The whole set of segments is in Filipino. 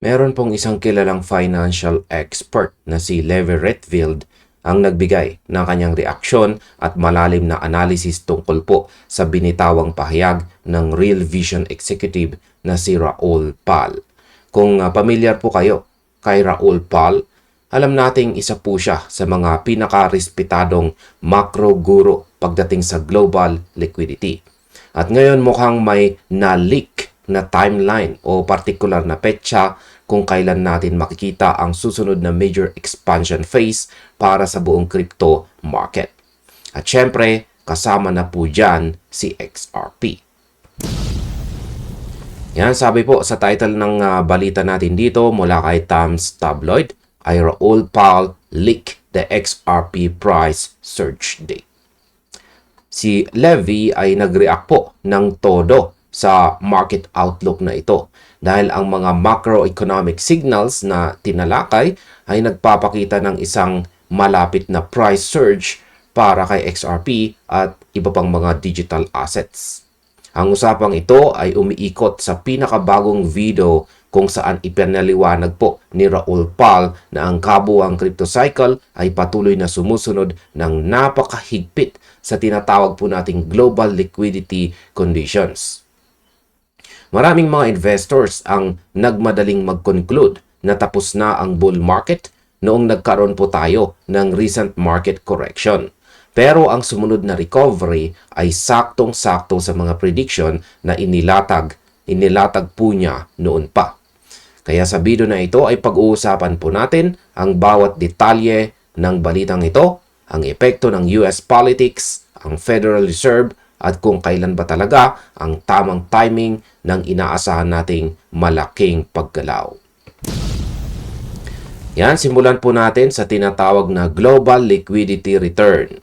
Meron pong isang kilalang financial expert na si Levi Redfield ang nagbigay ng kanyang reaksyon at malalim na analysis tungkol po sa binitawang pahayag ng Real Vision Executive na si Raoul Pal. Kung pamilyar po kayo kay Raoul Pal, alam nating isa po siya sa mga pinaka-respetadong macro guru pagdating sa global liquidity. At ngayon mukhang may na-leak na timeline o particular na petsa kung kailan natin makikita ang susunod na major expansion phase para sa buong crypto market. At syempre, kasama na po dyan si XRP. Yan, sabi po sa title ng balita natin dito mula kay Times Tabloid, ay Raoul Pal leak the XRP price surge date. Si Levy ay nag-react po ng todo sa market outlook na ito dahil ang mga macroeconomic signals na tinalakay ay nagpapakita ng isang malapit na price surge para kay XRP at iba pang mga digital assets. Ang usapang ito ay umiikot sa pinakabagong video kung saan ipinaliwanag po ni Raoul Pal na ang kabuuang crypto cycle ay patuloy na sumusunod ng napakahigpit sa tinatawag po nating global liquidity conditions. Maraming mga investors ang nagmadaling mag-conclude na tapos na ang bull market noong nagkaroon po tayo ng recent market correction. Pero ang sumunod na recovery ay saktong-sakto sa mga prediction na inilatag po niya noon pa. Kaya sa video na ito ay pag-uusapan po natin ang bawat detalye ng balitang ito, ang epekto ng US politics, ang Federal Reserve, at kung kailan ba talaga ang tamang timing ng inaasahan nating malaking paggalaw. Yan, simulan po natin sa tinatawag na Global Liquidity Return.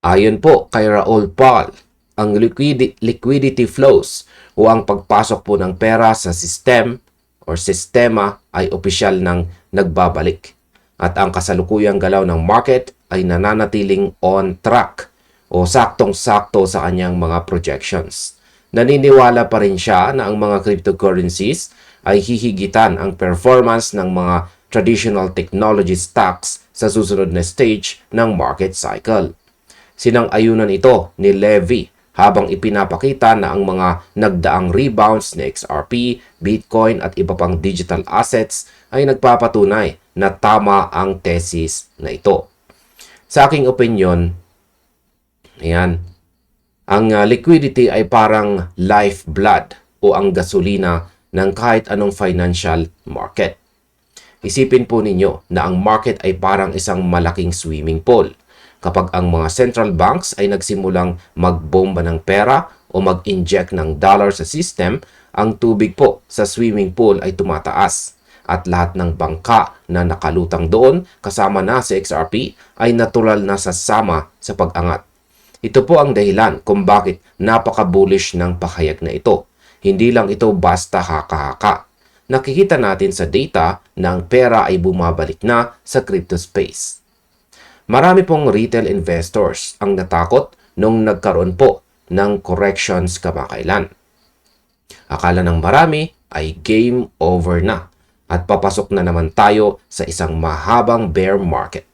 Ayon po kay Raoul Pal, ang liquidity flows o ang pagpasok po ng pera sa sistema ay opisyal ng nagbabalik. At ang kasalukuyang galaw ng market ay nananatiling on track o saktong-sakto sa kanyang mga projections. Naniniwala pa rin siya na ang mga cryptocurrencies ay hihigitan ang performance ng mga traditional technology stocks sa susunod na stage ng market cycle. Sinang-ayunan ito ni Levy habang ipinapakita na ang mga nagdaang rebounds ni XRP, Bitcoin at iba pang digital assets ay nagpapatunay na tama ang thesis na ito. Sa aking opinion, ayan, ang liquidity ay parang lifeblood o ang gasolina ng kahit anong financial market. Isipin po ninyo na ang market ay parang isang malaking swimming pool. Kapag ang mga central banks ay nagsimulang magbomba ng pera o mag-inject ng dollar sa system, ang tubig po sa swimming pool ay tumataas. At lahat ng bangka na nakalutang doon, kasama na si XRP, ay natural na sasama sa pag-angat. Ito po ang dahilan kung bakit napaka-bullish ng pahayag na ito. Hindi lang ito basta haka-haka. Nakikita natin sa data na ang pera ay bumabalik na sa crypto space. Marami pong retail investors ang natakot nung nagkaroon po ng corrections kamakailan. Akala ng marami ay game over na at papasok na naman tayo sa isang mahabang bear market.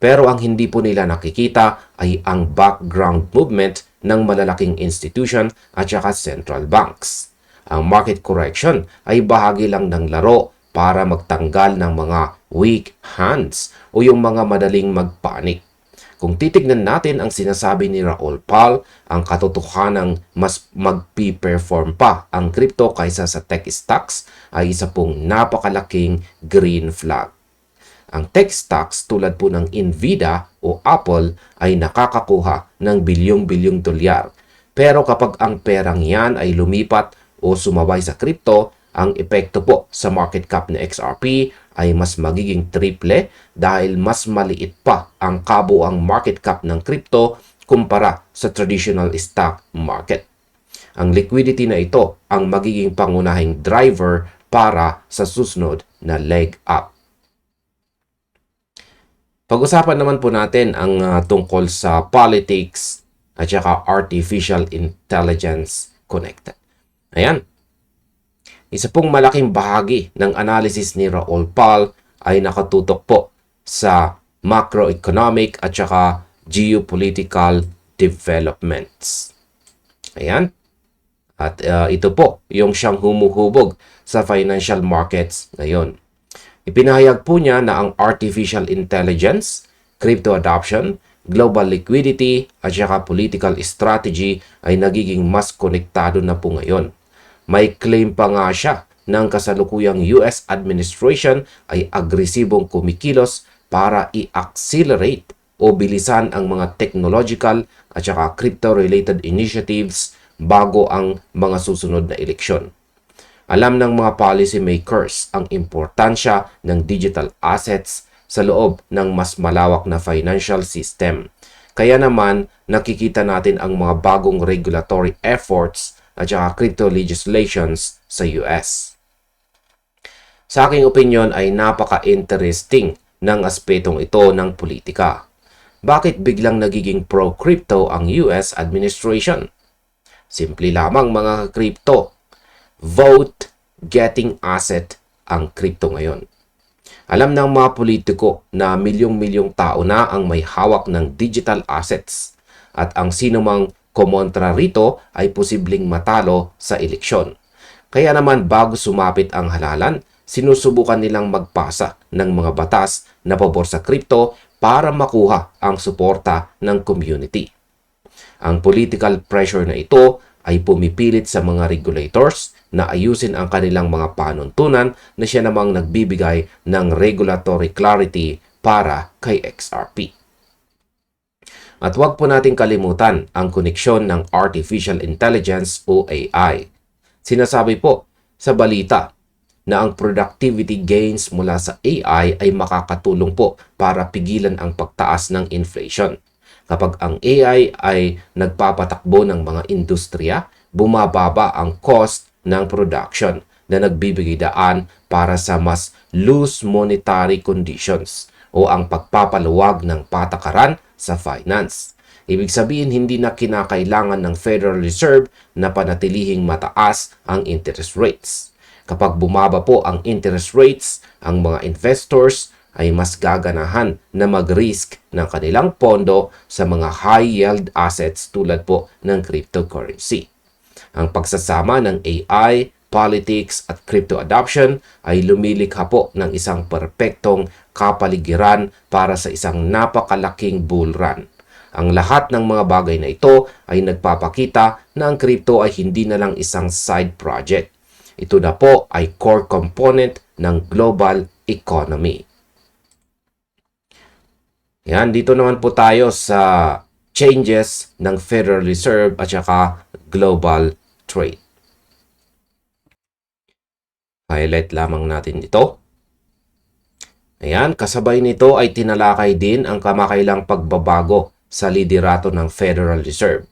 Pero ang hindi po nila nakikita ay ang background movement ng malalaking institution at saka central banks. Ang market correction ay bahagi lang ng laro para magtanggal ng mga weak hands o yung mga madaling magpanik. Kung titignan natin ang sinasabi ni Raoul Pal, ang katotohanang mas magpi-perform pa ang crypto kaysa sa tech stocks ay isa pong napakalaking green flag. Ang tech stocks tulad po ng Nvidia o Apple ay nakakakuha ng bilyong-bilyong dolyar. Pero kapag ang perang yan ay lumipat o sumabay sa crypto, ang epekto po sa market cap ni XRP ay mas magiging triple dahil mas maliit pa ang kabuuang market cap ng crypto kumpara sa traditional stock market. Ang liquidity na ito ang magiging pangunahing driver para sa susunod na leg up. Pag-usapan naman po natin ang tungkol sa politics at saka artificial intelligence connected. Ayan. Isa pong malaking bahagi ng analysis ni Raoul Pal ay nakatutok po sa macroeconomic at saka geopolitical developments. Ayan. At ito po yung siyang humuhubog sa financial markets ngayon. Ipinahayag po niya na ang artificial intelligence, crypto adoption, global liquidity at saka political strategy ay nagiging mas konektado na po ngayon. May claim pa nga siya ng kasalukuyang US administration ay agresibong kumikilos para i-accelerate o bilisan ang mga technological at saka crypto-related initiatives bago ang mga susunod na eleksyon. Alam ng mga policy makers ang importansya ng digital assets sa loob ng mas malawak na financial system. Kaya naman, nakikita natin ang mga bagong regulatory efforts at saka crypto legislations sa US. Sa aking opinion ay napaka-interesting ng aspetong ito ng politika. Bakit biglang nagiging pro-crypto ang US administration? Simple lamang mga crypto. Vote getting asset ang crypto ngayon. Alam ng mga politiko na milyong-milyong tao na ang may hawak ng digital assets at ang sinumang kumontra rito ay posibleng matalo sa eleksyon. Kaya naman bago sumapit ang halalan, sinusubukan nilang magpasa ng mga batas na pabor sa crypto para makuha ang suporta ng community. Ang political pressure na ito ay pumipilit sa mga regulators na ayusin ang kanilang mga panuntunan na siya namang nagbibigay ng regulatory clarity para kay XRP. At huwag po nating kalimutan ang koneksyon ng artificial intelligence o AI. Sinasabi po sa balita na ang productivity gains mula sa AI ay makakatulong po para pigilan ang pagtaas ng inflation. Kapag ang AI ay nagpapatakbo ng mga industriya, bumababa ang cost ng production na nagbibigay daan para sa mas loose monetary conditions o ang pagpapaluwag ng patakaran sa finance. Ibig sabihin, hindi na kinakailangan ng Federal Reserve na panatilihing mataas ang interest rates. Kapag bumaba po ang interest rates, ang mga investors ay mas gaganahan na mag-risk ng kanilang pondo sa mga high-yield assets tulad po ng cryptocurrency. Ang pagsasama ng AI, politics at crypto adoption ay lumilikha po ng isang perpektong kapaligiran para sa isang napakalaking bull run. Ang lahat ng mga bagay na ito ay nagpapakita na ang crypto ay hindi na lang isang side project. Ito na po ay core component ng global economy. Yan, dito naman po tayo sa changes ng Federal Reserve at saka global trade. Highlight lamang natin ito. Ayan, kasabay nito ay tinalakay din ang kamakailang pagbabago sa liderato ng Federal Reserve.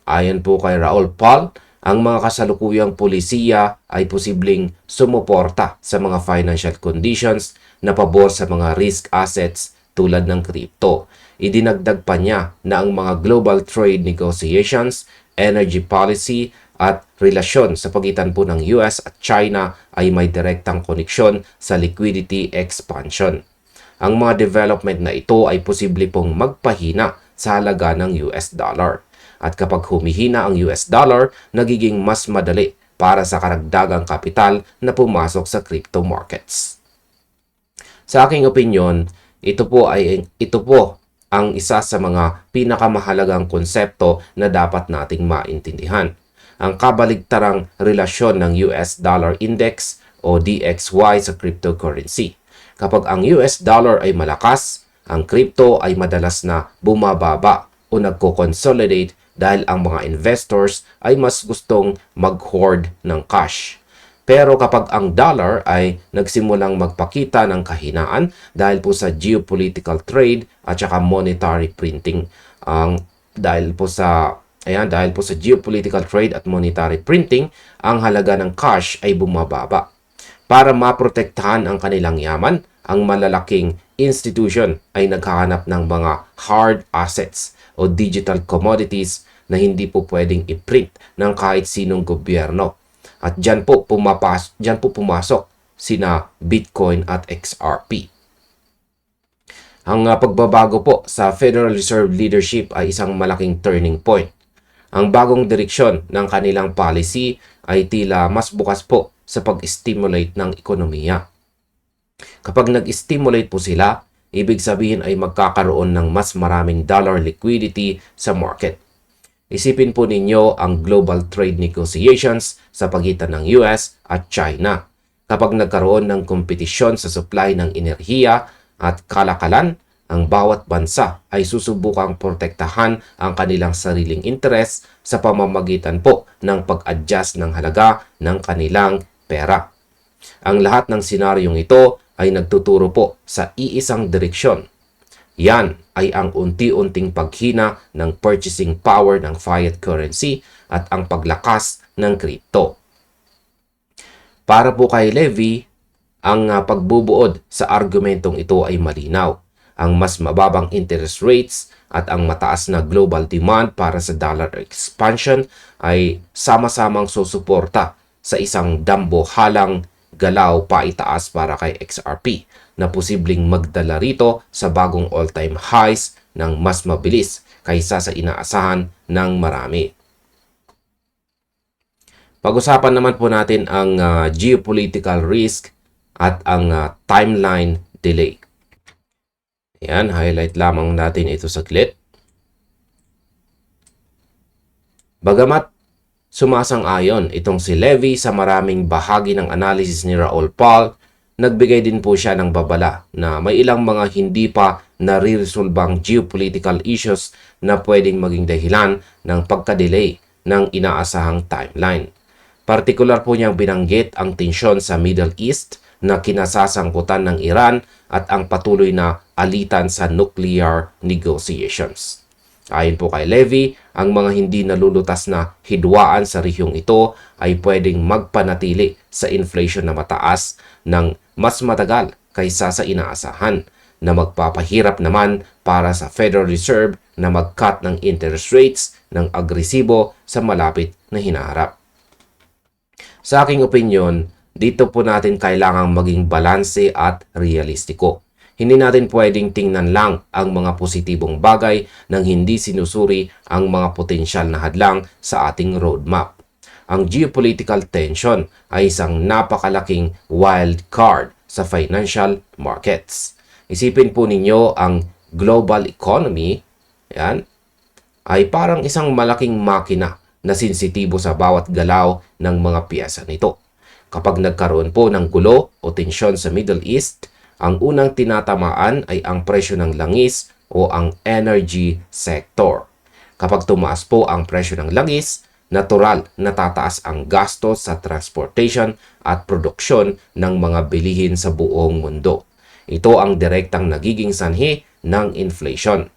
Ayon po kay Raoul Pal, ang mga kasalukuyang polisiya ay posibleng sumuporta sa mga financial conditions na pabor sa mga risk assets tulad ng crypto. Idinagdag pa niya na ang mga global trade negotiations, energy policy at relasyon sa pagitan po ng US at China ay may direktang koneksyon sa liquidity expansion. Ang mga development na ito ay posible pong magpahina sa halaga ng US dollar. At kapag humihina ang US dollar, nagiging mas madali para sa karagdagang kapital na pumasok sa crypto markets. Sa aking opinyon, ito po ang isa sa mga pinakamahalagang konsepto na dapat nating maintindihan. Ang kabaligtarang relasyon ng US Dollar Index o DXY sa cryptocurrency. Kapag ang US dollar ay malakas, ang crypto ay madalas na bumababa o nagko-consolidate dahil ang mga investors ay mas gustong mag-hoard ng cash. Pero kapag ang dollar ay nagsimulang magpakita ng kahinaan dahil po sa geopolitical trade at saka monetary printing, dahil po sa geopolitical trade at monetary printing, ang halaga ng cash ay bumababa. Para maprotektahan ang kanilang yaman, ang malalaking institution ay naghahanap ng mga hard assets o digital commodities na hindi po pwedeng i-print ng kahit sinong gobyerno. At dyan po pumasok sina Bitcoin at XRP. Ang pagbabago po sa Federal Reserve leadership ay isang malaking turning point. Ang bagong direksyon ng kanilang policy ay tila mas bukas po sa pag-stimulate ng ekonomiya. Kapag nag-stimulate po sila, ibig sabihin ay magkakaroon ng mas maraming dollar liquidity sa market. Isipin po ninyo ang global trade negotiations sa pagitan ng US at China. Kapag nagkaroon ng kompetisyon sa supply ng enerhiya at kalakalan, ang bawat bansa ay susubukang protektahan ang kanilang sariling interes sa pamamagitan po ng pag-adjust ng halaga ng kanilang pera. Ang lahat ng senaryong ito ay nagtuturo po sa iisang direksyon. Yan ay ang unti-unting paghina ng purchasing power ng fiat currency at ang paglakas ng crypto. Para po kay Levy, ang pagbubuod sa argumentong ito ay malinaw. Ang mas mababang interest rates at ang mataas na global demand para sa dollar expansion ay sama-samang susuporta sa isang dambuhalang galaw paitaas para kay XRP na posibleng magdala rito sa bagong all-time highs ng mas mabilis kaysa sa inaasahan ng marami. Pag-usapan naman po natin ang geopolitical risk at ang timeline delay. Yan, highlight lamang natin ito saglit. Bagamat sumasang-ayon itong si Levy sa maraming bahagi ng analysis ni Raoul Pal, nagbigay din po siya ng babala na may ilang mga hindi pa nare-resolbang geopolitical issues na pwedeng maging dahilan ng pagka-delay ng inaasahang timeline. Partikular po niyang binanggit ang tensyon sa Middle East na kinasasangkutan ng Iran at ang patuloy na alitan sa nuclear negotiations. Ayon po kay Levy, ang mga hindi nalulutas na hidwaan sa rehiyong ito ay pwedeng magpanatili sa inflation na mataas ng mas matagal kaysa sa inaasahan, na magpapahirap naman para sa Federal Reserve na mag-cut ng interest rates ng agresibo sa malapit na hinaharap. Sa aking opinyon, dito po natin kailangang maging balanse at realistiko. Hindi natin pwedeng tingnan lang ang mga positibong bagay nang hindi sinusuri ang mga potensyal na hadlang sa ating roadmap. Ang geopolitical tension ay isang napakalaking wild card sa financial markets. Isipin po ninyo ang global economy, yan, ay parang isang malaking makina na sensitibo sa bawat galaw ng mga piyesa nito. Kapag nagkaroon po ng gulo o tensyon sa Middle East, ang unang tinatamaan ay ang presyo ng langis o ang energy sector. Kapag tumaas po ang presyo ng langis, natural na tataas ang gastos sa transportation at produksyon ng mga bilihin sa buong mundo. Ito ang direktang nagiging sanhi ng inflation.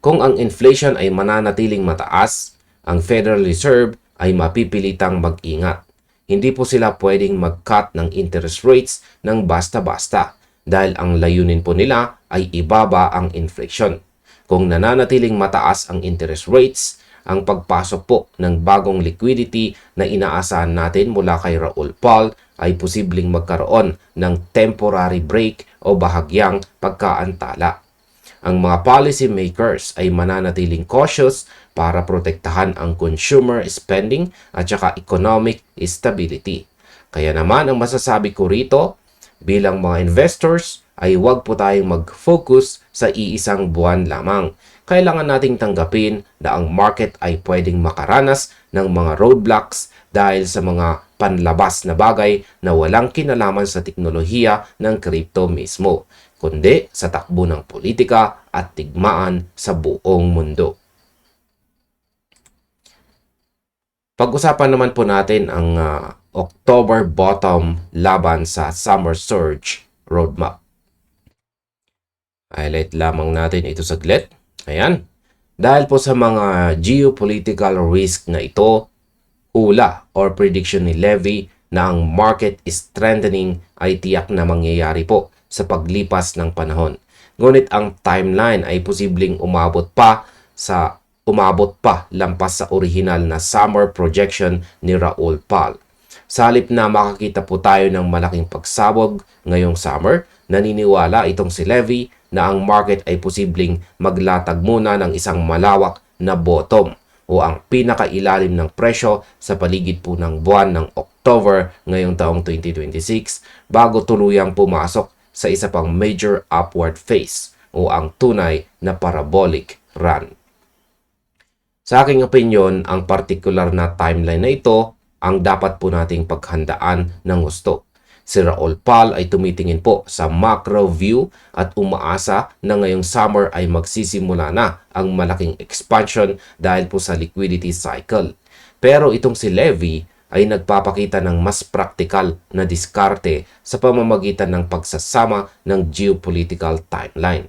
Kung ang inflation ay mananatiling mataas, ang Federal Reserve ay mapipilitang mag-ingat. Hindi po sila pwedeng mag-cut ng interest rates ng basta-basta dahil ang layunin po nila ay ibaba ang inflation. Kung nananatiling mataas ang interest rates, ang pagpasok po ng bagong liquidity na inaasahan natin mula kay Raoul Pal ay posibleng magkaroon ng temporary break o bahagyang pagkaantala. Ang mga policy makers ay mananatiling cautious para protektahan ang consumer spending at saka economic stability. Kaya naman ang masasabi ko rito, bilang mga investors ay huwag po tayong mag-focus sa iisang buwan lamang. Kailangan nating tanggapin na ang market ay pwedeng makaranas ng mga roadblocks dahil sa mga panlabas na bagay na walang kinalaman sa teknolohiya ng crypto mismo, kundi sa takbo ng politika at digmaan sa buong mundo. Pag-usapan naman po natin ang October bottom laban sa summer surge roadmap. Highlight lamang natin ito saglit. Ayan. Dahil po sa mga geopolitical risk na ito, hula or prediction ni Levy na ang market strengthening ay tiyak na mangyayari po sa paglipas ng panahon. Ngunit ang timeline ay posibleng umabot pa sa umabot pa lampas sa orihinal na summer projection ni Raoul Pal. Sa halip na makakita po tayo ng malaking pagsabog ngayong summer, naniniwala itong si Levy na ang market ay posibleng maglatag muna ng isang malawak na bottom o ang pinakailalim ng presyo sa paligid po ng buwan ng October ngayong taong 2026 bago tuluyang pumasok sa isa pang major upward phase o ang tunay na parabolic run. Sa aking opinyon, ang particular na timeline na ito ang dapat po nating paghandaan ng gusto. Si Raoul Pal ay tumitingin po sa macro view at umaasa na ngayong summer ay magsisimula na ang malaking expansion dahil po sa liquidity cycle. Pero itong si Levy ay nagpapakita ng mas praktikal na diskarte sa pamamagitan ng pagsasama ng geopolitical timeline.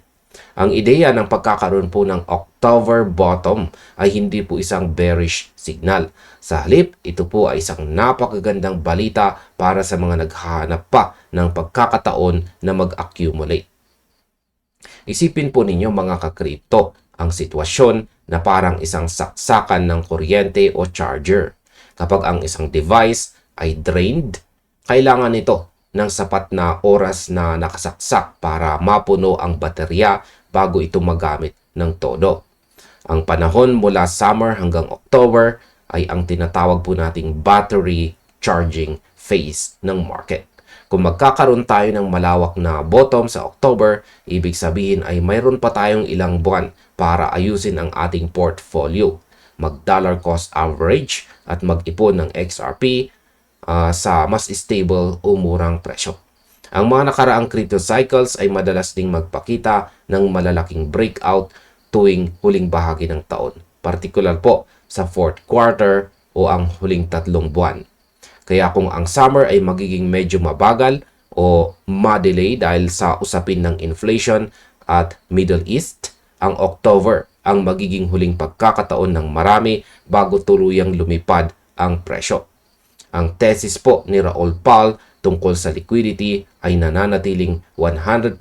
Ang ideya ng pagkakaroon po ng October bottom ay hindi po isang bearish signal. Sa halip, ito po ay isang napakagandang balita para sa mga naghahanap pa ng pagkakataon na mag-accumulate. Isipin po ninyo mga ka-crypto ang sitwasyon na parang isang saksakan ng kuryente o charger. Kapag ang isang device ay drained, kailangan nito ng sapat na oras na nakasaksak para mapuno ang baterya bago ito magamit ng todo. Ang panahon mula summer hanggang October ay ang tinatawag po nating battery charging phase ng market. Kung magkakaroon tayo ng malawak na bottom sa October, ibig sabihin ay mayroon pa tayong ilang buwan para ayusin ang ating portfolio, mag-dollar cost average at mag-ipon ng XRP sa mas stable o murang presyo. Ang mga nakaraang crypto cycles ay madalas ding magpakita ng malalaking breakout tuwing huling bahagi ng taon, partikular po sa fourth quarter o ang huling 3 buwan. Kaya kung ang summer ay magiging medyo mabagal o ma-delay dahil sa usapin ng inflation at Middle East, ang October ang magiging huling pagkakataon ng marami bago tuluyang lumipad ang presyo. Ang thesis po ni Raoul Pal tungkol sa liquidity ay nananatiling 100%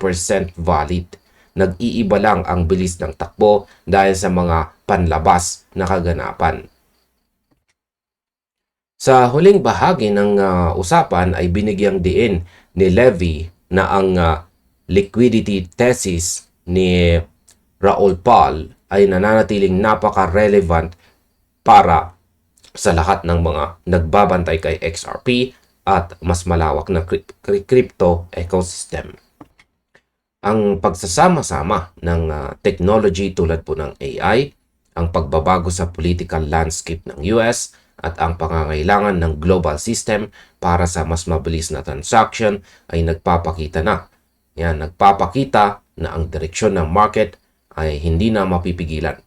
valid. Nag-iiba lang ang bilis ng takbo dahil sa mga panlabas na kaganapan. Sa huling bahagi ng usapan ay binigyang diin ni Levy na ang liquidity thesis ni Raoul Pal ay nananatiling napaka-relevant para sa lahat ng mga nagbabantay kay XRP at mas malawak na crypto ecosystem. Ang pagsasama-sama ng technology tulad po ng AI, ang pagbabago sa political landscape ng US at ang pangangailangan ng global system para sa mas mabilis na transaction ay nagpapakita na ang direksyon ng market ay hindi na mapipigilan.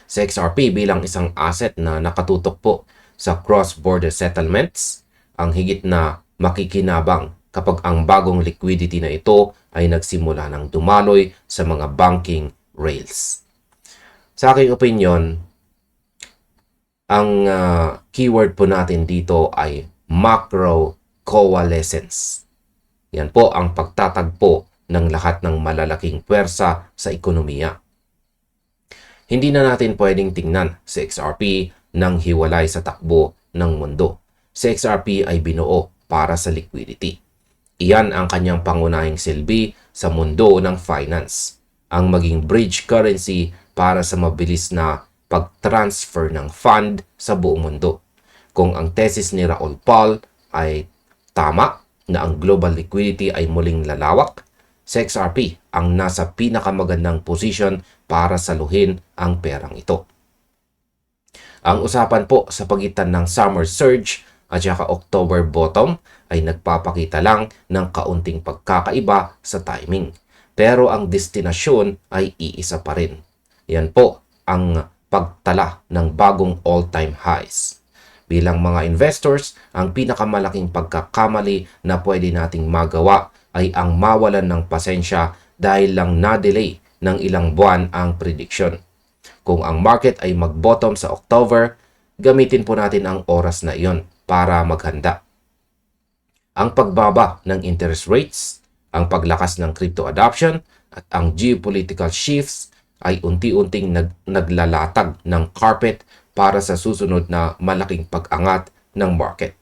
Sa XRP bilang isang asset na nakatutok po sa cross-border settlements, ang higit na makikinabang kapag ang bagong liquidity na ito ay nagsimula ng dumaloy sa mga banking rails. Sa aking opinion, ang keyword po natin dito ay macro coalescence. Yan po ang pagtatagpo ng lahat ng malalaking puwersa sa ekonomiya. Hindi na natin pwedeng tingnan si XRP nang hiwalay sa takbo ng mundo. Si XRP ay binuo para sa liquidity. Iyan ang kanyang pangunahing silbi sa mundo ng finance. Ang maging bridge currency para sa mabilis na pag-transfer ng fund sa buong mundo. Kung ang thesis ni Raoul Pal ay tama na ang global liquidity ay muling lalawak, si XRP ang nasa pinakamagandang posisyon para saluhin ang perang ito. Ang usapan po sa pagitan ng summer surge at saka October bottom ay nagpapakita lang ng kaunting pagkakaiba sa timing. Pero ang destinasyon ay iisa pa rin. Yan po ang pagtala ng bagong all-time highs. Bilang mga investors, ang pinakamalaking pagkakamali na pwede nating magawa ay ang mawalan ng pasensya dahil lang na-delay ng ilang buwan ang prediction. Kung ang market ay mag-bottom sa October, gamitin po natin ang oras na iyon para maghanda. Ang pagbaba ng interest rates, ang paglakas ng crypto adoption, at ang geopolitical shifts ay unti-unting naglalatag ng carpet para sa susunod na malaking pag-angat ng market.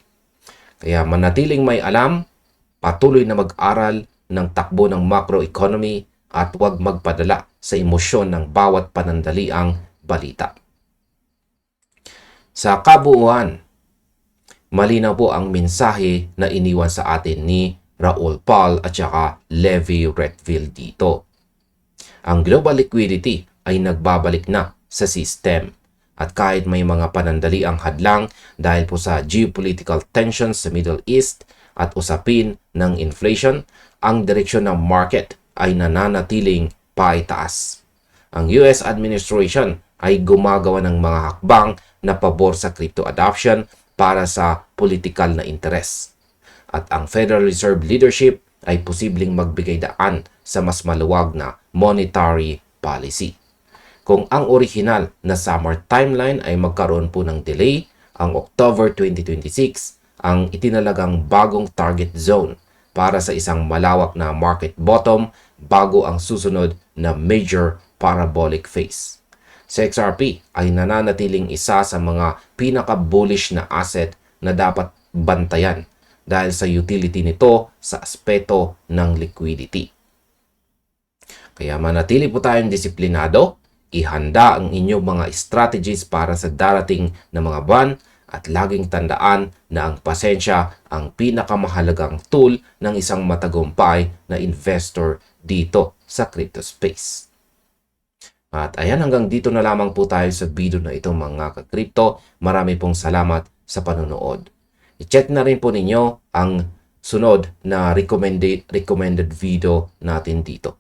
Kaya manatiling may alam, patuloy na mag-aral ng takbo ng macroeconomy at huwag magpadala sa emosyon ng bawat panandaliang balita. Sa kabuuan, malinaw po ang mensahe na iniwan sa atin ni Raoul Pal at saka Levi Redfield dito. Ang global liquidity ay nagbabalik na sa system. At kahit may mga panandaliang hadlang dahil po sa geopolitical tensions sa Middle East at usapin ng inflation, ang direksyon ng market ay nananatiling paitaas. Ang US administration ay gumagawa ng mga hakbang na pabor sa crypto adoption para sa political na interes. At ang Federal Reserve leadership ay posibleng magbigay daan sa mas maluwag na monetary policy. Kung ang original na summer timeline ay magkaroon po ng delay, ang October 2026 ang itinalagang bagong target zone para sa isang malawak na market bottom bago ang susunod na major parabolic phase. Sa XRP ay nananatiling isa sa mga pinaka-bullish na asset na dapat bantayan dahil sa utility nito sa aspeto ng liquidity. Kaya manatili po tayong disiplinado, ihanda ang inyong mga strategies para sa darating na mga buwan at laging tandaan na ang pasensya ang pinakamahalagang tool ng isang matagumpay na investor dito sa crypto space. At ayan, hanggang dito na lamang po tayo sa video na ito mga ka-crypto. Marami pong salamat sa panonood. I-check na rin po ninyo ang sunod na recommended video natin dito.